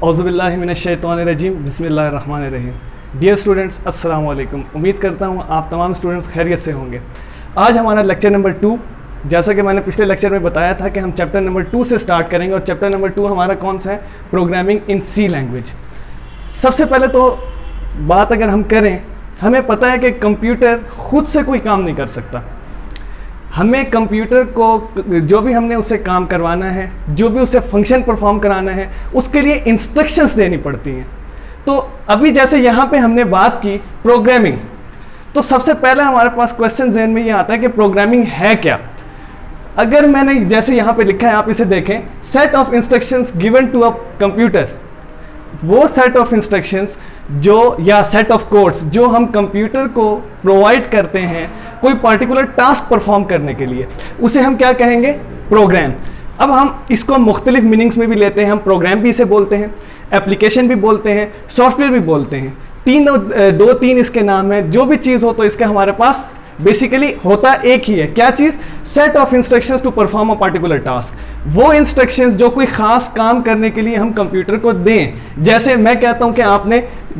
औज़ुबिल्लाहिमिनश्शैतानिर्रजीम बिस्मिल्लाहिर्रहमानिर्रहीम। Dear students, अस्सलाम वालेकुम। उम्मीद करता हूँ आप तमाम स्टूडेंट्स खैरियत से होंगे। आज हमारा लेक्चर नंबर 2, जैसा कि मैंने पिछले लेक्चर में बताया था कि हम चैप्टर नंबर 2 से स्टार्ट करेंगे और चैप्टर नंबर 2 हमारा कौन सा है? Programming in C language. सबसे पहले तो बात अगर हम करें, हमें पता है कि कंप्यूटर खुद से कोई काम नहीं कर सकता। हमें कंप्यूटर को जो भी हमने उससे काम करवाना है, जो भी उससे फंक्शन परफॉर्म कराना है, उसके लिए इंस्ट्रक्शंस देनी पड़ती हैं। तो अभी जैसे यहाँ पे हमने बात की प्रोग्रामिंग, तो सबसे पहले हमारे पास क्वेश्चन ज़हन में ये आता है कि प्रोग्रामिंग है क्या। अगर मैंने जैसे यहाँ पे लिखा है, आप इसे देखें, set of instructions given to a computer, वो सेट ऑफ इंस्ट्रक्शंस जो या सेट ऑफ कोड्स जो हम कंप्यूटर को प्रोवाइड करते हैं कोई पर्टिकुलर टास्क परफॉर्म करने के लिए, उसे हम क्या कहेंगे? प्रोग्राम। अब हम इसको मुख्तलिफ मीनिंग्स में भी लेते हैं। हम प्रोग्राम भी इसे बोलते हैं, एप्लीकेशन भी बोलते हैं, सॉफ्टवेयर भी बोलते हैं। दो तीन इसके नाम है। जो भी चीज़ हो तो इसका हमारे पास बेसिकली होता एक ही है। क्या चीज़? Set of instructions to perform a particular task. वो इंस्ट्रक्शंस जो कोई खास काम करने के लिए हम कंप्यूटर को दें। जैसे मैं कहता हूं कि आपने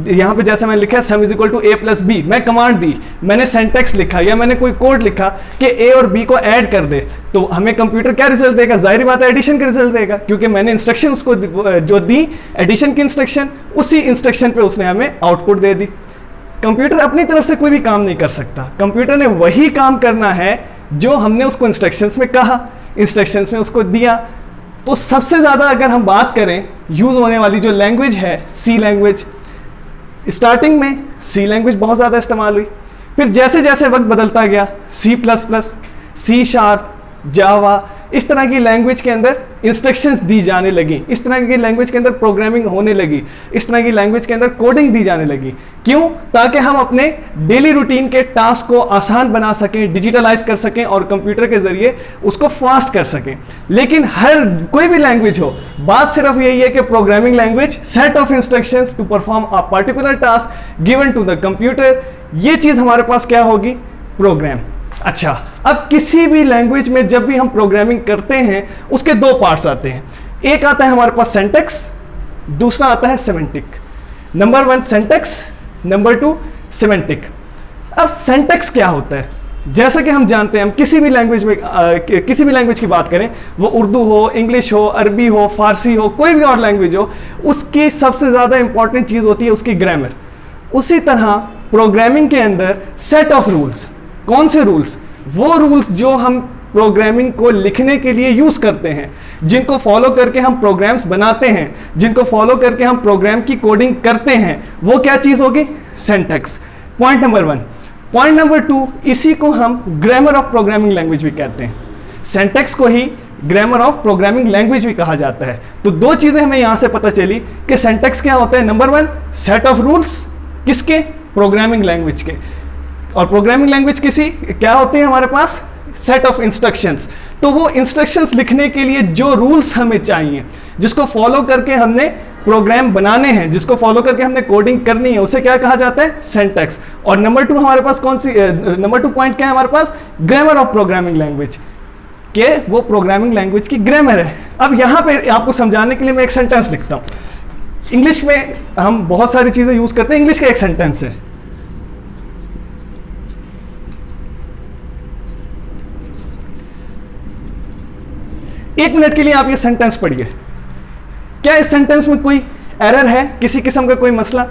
यहाँ पे जैसे मैंने लिखा है sum is equal to a plus B, मैं कमांड दी, मैंने सेंटेक्स लिखा या मैंने कोई कोड लिखा कि a और b को ऐड कर दे, तो हमें कंप्यूटर क्या रिजल्ट देगा? जाहिर बात है एडिशन का रिजल्ट देगा, क्योंकि मैंने इंस्ट्रक्शन उसको जो दी एडिशन की इंस्ट्रक्शन, उसी इंस्ट्रक्शन पे उसने हमें आउटपुट दे दी। कंप्यूटर अपनी तरफ से कोई भी काम नहीं कर सकता। कंप्यूटर ने वही काम करना है जो हमने उसको इंस्ट्रक्शंस में कहा, इंस्ट्रक्शंस में उसको दिया। तो सबसे ज़्यादा अगर हम बात करें यूज़ होने वाली जो लैंग्वेज है, सी लैंग्वेज। स्टार्टिंग में सी लैंग्वेज बहुत ज़्यादा इस्तेमाल हुई, फिर जैसे जैसे वक्त बदलता गया C plus plus, C sharp, Java, इस तरह की लैंग्वेज के अंदर इंस्ट्रक्शंस दी जाने लगी, इस तरह की लैंग्वेज के अंदर प्रोग्रामिंग होने लगी, इस तरह की लैंग्वेज के अंदर कोडिंग दी जाने लगी। क्यों? ताकि हम अपने डेली रूटीन के टास्क को आसान बना सकें, डिजिटलाइज कर सकें और कंप्यूटर के जरिए उसको फास्ट कर सकें। लेकिन हर कोई भी लैंग्वेज हो, बात सिर्फ यही है कि programming language set of instructions to perform a particular task given to the computer, ये चीज़ हमारे पास क्या होगी? प्रोग्राम। अच्छा, अब किसी भी लैंग्वेज में जब भी हम प्रोग्रामिंग करते हैं उसके दो पार्ट्स आते हैं। एक आता है हमारे पास सिंटैक्स, दूसरा आता है semantic. Number 1 syntax, number 2 semantic. अब सिंटैक्स क्या होता है? जैसा कि हम जानते हैं, हम किसी भी लैंग्वेज में किसी भी लैंग्वेज की बात करें, वो उर्दू हो, इंग्लिश हो, अरबी हो, फारसी हो, कोई भी और लैंग्वेज हो, उसकी सबसे ज़्यादा इंपॉर्टेंट चीज़ होती है उसकी ग्रामर। उसी तरह प्रोग्रामिंग के अंदर सेट ऑफ रूल्स। कौन से रूल्स? वो रूल्स जो हम प्रोग्रामिंग को लिखने के लिए यूज करते हैं, जिनको फॉलो करके हम प्रोग्राम्स बनाते हैं, जिनको फॉलो करके हम प्रोग्राम की कोडिंग करते हैं, वो क्या चीज होगी? Syntax. Point number 1। Point number 2, इसी को हम ग्रामर ऑफ प्रोग्रामिंग लैंग्वेज भी कहते हैं। सिंटैक्स को ही ग्रामर ऑफ प्रोग्रामिंग लैंग्वेज भी कहा जाता है। तो दो चीजें हमें यहां से पता चली कि सिंटैक्स क्या होता है। नंबर 1 सेट ऑफ रूल्स, किसके? प्रोग्रामिंग लैंग्वेज के। और प्रोग्रामिंग लैंग्वेज किसी क्या होती है हमारे पास? Set of instructions. तो वो इंस्ट्रक्शंस लिखने के लिए जो रूल्स हमें चाहिए, जिसको फॉलो करके हमने प्रोग्राम बनाने हैं, जिसको फॉलो करके हमने कोडिंग करनी है, उसे क्या कहा जाता है? सिंटैक्स। और नंबर 2 हमारे पास कौन सी, नंबर 2 पॉइंट क्या है हमारे पास? ग्रामर ऑफ प्रोग्रामिंग लैंग्वेज, के वो प्रोग्रामिंग लैंग्वेज की ग्रामर है। अब यहाँ पे आपको समझाने के लिए मैं एक सेंटेंस लिखता हूँ। इंग्लिश में हम बहुत सारी चीजें यूज करते हैं, इंग्लिश का एक सेंटेंस है। एक मिनट के लिए आप ये सेंटेंस पढ़िए। क्या इस सेंटेंस में कोई एरर है? किसी किस्म का कोई मसला?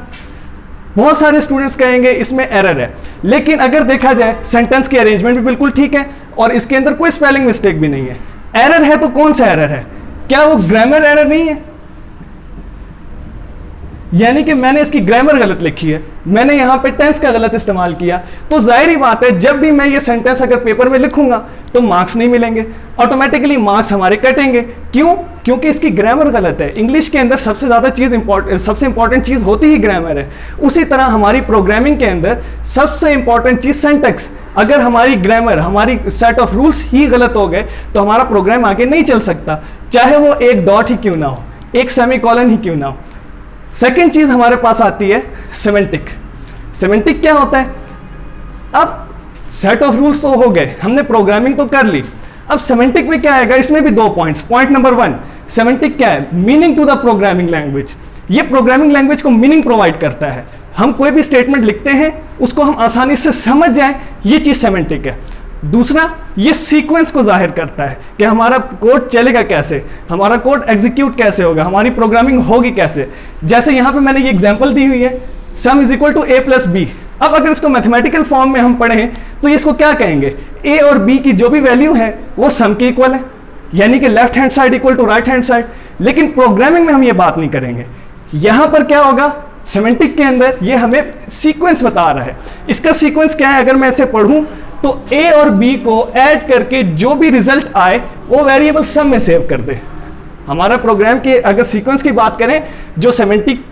बहुत सारे स्टूडेंट्स कहेंगे इसमें एरर है, लेकिन अगर देखा जाए सेंटेंस की अरेंजमेंट भी बिल्कुल ठीक है और इसके अंदर कोई स्पेलिंग मिस्टेक भी नहीं है। एरर है तो कौन सा एरर है? क्या वो ग्रामर एरर नहीं है? यानी कि मैंने इसकी ग्रामर गलत लिखी है, मैंने यहां पे टेंस का गलत इस्तेमाल किया, तो जाहिर ही बात है जब भी मैं ये सेंटेंस अगर पेपर में लिखूंगा तो मार्क्स नहीं मिलेंगे, ऑटोमेटिकली मार्क्स हमारे कटेंगे। क्यों? क्योंकि इसकी ग्रामर गलत है। इंग्लिश के अंदर सबसे ज़्यादा चीज़ सबसे इंपॉर्टेंट चीज़ होती ही ग्रामर है। उसी तरह हमारी प्रोग्रामिंग के अंदर सबसे इंपॉर्टेंट चीज़ सिंटैक्स। अगर हमारी ग्रामर, हमारी सेट ऑफ रूल्स ही गलत हो गए तो हमारा प्रोग्राम आगे नहीं चल सकता, चाहे वो एक डॉट ही क्यों ना हो, एक सेमीकोलन ही क्यों ना हो। सेकेंड चीज हमारे पास आती है सिमेंटिक। सिमेंटिक क्या होता है? अब सेट ऑफ रूल्स तो हो गए, हमने प्रोग्रामिंग तो कर ली, अब सिमेंटिक में क्या आएगा? इसमें भी दो पॉइंट्स। पॉइंट नंबर 1, सिमेंटिक क्या है? Meaning to the programming language. ये प्रोग्रामिंग लैंग्वेज को मीनिंग प्रोवाइड करता है। हम कोई भी स्टेटमेंट लिखते हैं उसको हम आसानी से समझ जाएं, ये चीज सेमेंटिक है। दूसरा, ये सीक्वेंस को जाहिर करता है कि हमारा कोड चलेगा कैसे, हमारा कोड एग्जीक्यूट कैसे होगा, हमारी प्रोग्रामिंग होगी कैसे। जैसे यहां पे मैंने ये एग्जांपल दी हुई है, sum is equal to A plus B. अब अगर इसको मैथमेटिकल फॉर्म में हम पढ़ें तो इसको क्या कहेंगे, ए और बी की जो भी वैल्यू है वो सम के इक्वल है, यानी कि left hand side equal to right hand side. लेकिन प्रोग्रामिंग में हम ये बात नहीं करेंगे। यहां पर क्या होगा, सेमेंटिक के अंदर ये हमें सीक्वेंस बता रहा है। इसका सीक्वेंस क्या है, अगर मैं इसे पढ़ूं तो ए और बी को ऐड करके जो भी रिजल्ट आए वो वेरिएबल सम में सेव कर दे। हमारा प्रोग्राम के अगर सीक्वेंस की बात करें जो सेमेंटिक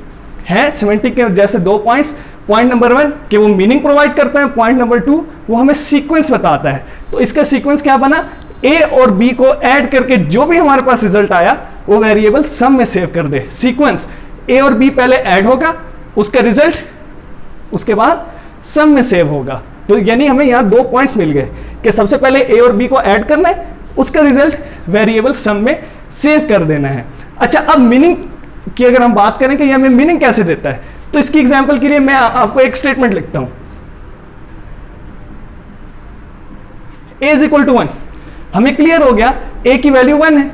है, सेमेंटिक के जैसे 2 पॉइंट्स, पॉइंट नंबर 1 कि वो मीनिंग प्रोवाइड करता है, पॉइंट नंबर 2 वो हमें सीक्वेंस बताता है। तो इसका सीक्वेंस क्या बना, ए और बी को ऐड करके जो भी हमारे पास रिजल्ट आया वो वेरिएबल सम में सेव कर दे। सीक्वेंस ए और बी पहले ऐड होगा, उसका रिजल्ट उसके बाद सम में सेव होगा। तो यानी हमें यहाँ 2 पॉइंट्स मिल गए कि सबसे पहले ए और बी को ऐड करना है, उसका रिजल्ट वेरिएबल सम में सेव कर देना है। अच्छा, अब मीनिंग की अगर हम बात करें कि ये हमें मीनिंग कैसे देता है, तो इसकी एग्जांपल के लिए मैं आपको एक स्टेटमेंट लिखता हूं, a इज इक्वल टू 1। हमें क्लियर हो गया a की वैल्यू 1 है।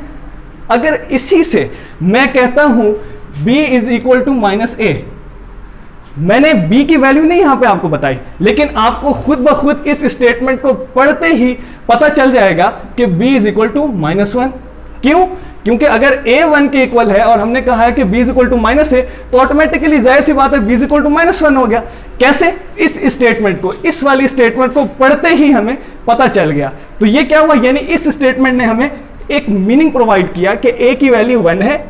अगर इसी से मैं कहता हूं b is equal to minus a, मैंने b की वैल्यू नहीं यहां पे आपको बताई, लेकिन आपको खुद ब खुद इस स्टेटमेंट को पढ़ते ही पता चल जाएगा कि b is equal to minus 1। क्यों? क्योंकि अगर a 1 के इक्वल है और हमने कहा है कि b is equal to minus है, तो ऑटोमेटिकली जाहिर सी बात है b is equal to minus 1 हो गया। कैसे? इस स्टेटमेंट को, इस वाली स्टेटमेंट को पढ़ते ही हमें पता चल गया। तो ये क्या हुआ, यानी इस स्टेटमेंट ने हमें एक मीनिंग प्रोवाइड किया कि a की वैल्यू 1 है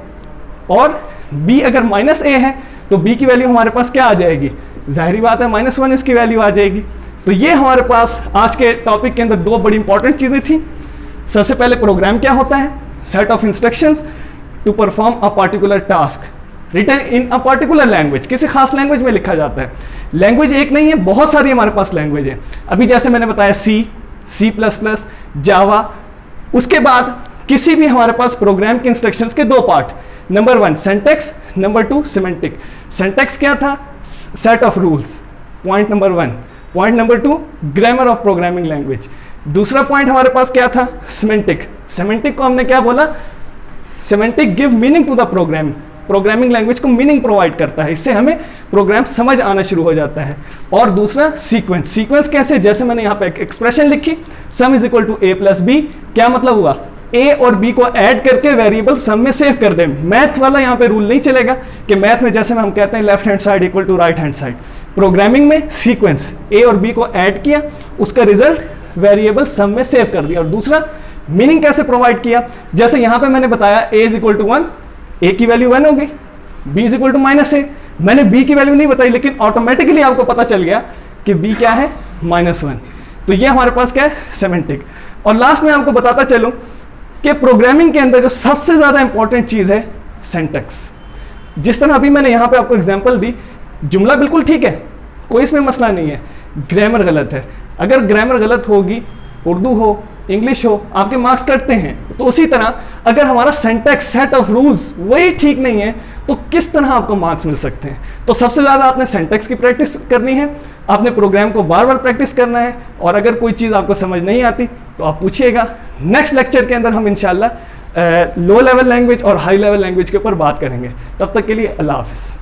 और b अगर माइनस a है तो b की वैल्यू हमारे पास क्या आ जाएगी, जाहिर बात है माइनस 1 इसकी वैल्यू आ जाएगी। तो ये हमारे पास आज के टॉपिक के अंदर 2 बड़ी इंपॉर्टेंट चीजें थी। सबसे पहले प्रोग्राम क्या होता है, set of instructions to perform a particular task written in a particular language, किसी खास लैंग्वेज में लिखा जाता है। लैंग्वेज एक नहीं है, बहुत सारी हमारे पास लैंग्वेज है। अभी जैसे मैंने बताया सी प्लस प्लस, जावा। उसके बाद किसी भी हमारे पास प्रोग्राम के इंस्ट्रक्शंस के 2 part, number 1 syntax, number 2 semantic. Syntax क्या था, set of rules, point number 1। Point number 2 grammar of programming language. दूसरा पॉइंट हमारे पास क्या था, सिमेंटिक। सिमेंटिक को हमने क्या बोला, semantic give meaning to the program, programming language को मीनिंग प्रोवाइड करता है, इससे हमें प्रोग्राम समझ आना शुरू हो जाता है। और दूसरा सीक्वेंस। सीक्वेंस कैसे, जैसे मैंने यहाँ पे एक एक्सप्रेशन लिखी, sum is equal to A plus B. क्या मतलब हुआ, ए और बी को ऐड करके वेरिएबल सम में सेव कर दें। मैथ वाला यहाँ पे रूल नहीं चलेगा कि मैथ में जैसे हम कहते हैं left hand side equal to right hand side. Programming में सीक्वेंस, ए और बी को ऐड किया, उसका रिजल्ट वेरिएबल सम में सेव कर दिया। और दूसरा मीनिंग कैसे प्रोवाइड किया, जैसे यहां पे मैंने बताया a is equal to 1, a की वैल्यू 1 हो गई, b is equal to minus a. मैंने b की वैल्यू नहीं बताई, लेकिन ऑटोमेटिकली आपको पता चल गया कि b क्या है, माइनस 1। तो ये हमारे पास क्या है, सेमेंटिक। और लास्ट में आपको बताता चलूं कि प्रोग्रामिंग के अंदर जो सबसे ज्यादा इंपॉर्टेंट चीज है, सिंटैक्स। जिस तरह अभी मैंने यहां पे आपको एग्जांपल दी, जुमला बिल्कुल ठीक है, कोई इसमें मसला नहीं है, ग्रामर गलत है। अगर ग्रामर गलत होगी, उर्दू हो इंग्लिश हो, आपके मार्क्स कटते हैं। तो उसी तरह अगर हमारा सिंटैक्स, सेट ऑफ रूल्स वही ठीक नहीं है, तो किस तरह आपको मार्क्स मिल सकते हैं। तो सबसे ज़्यादा आपने सिंटैक्स की प्रैक्टिस करनी है, आपने प्रोग्राम को बार बार प्रैक्टिस करना है। और अगर कोई चीज़ आपको समझ नहीं आती तो आप पूछिएगा। नेक्स्ट लेक्चर के अंदर हम इंशाल्लाह लो लेवल लैंग्वेज और हाई लेवल लैंग्वेज के ऊपर बात करेंगे। तब तक के लिए अल्लाह हाफिज़।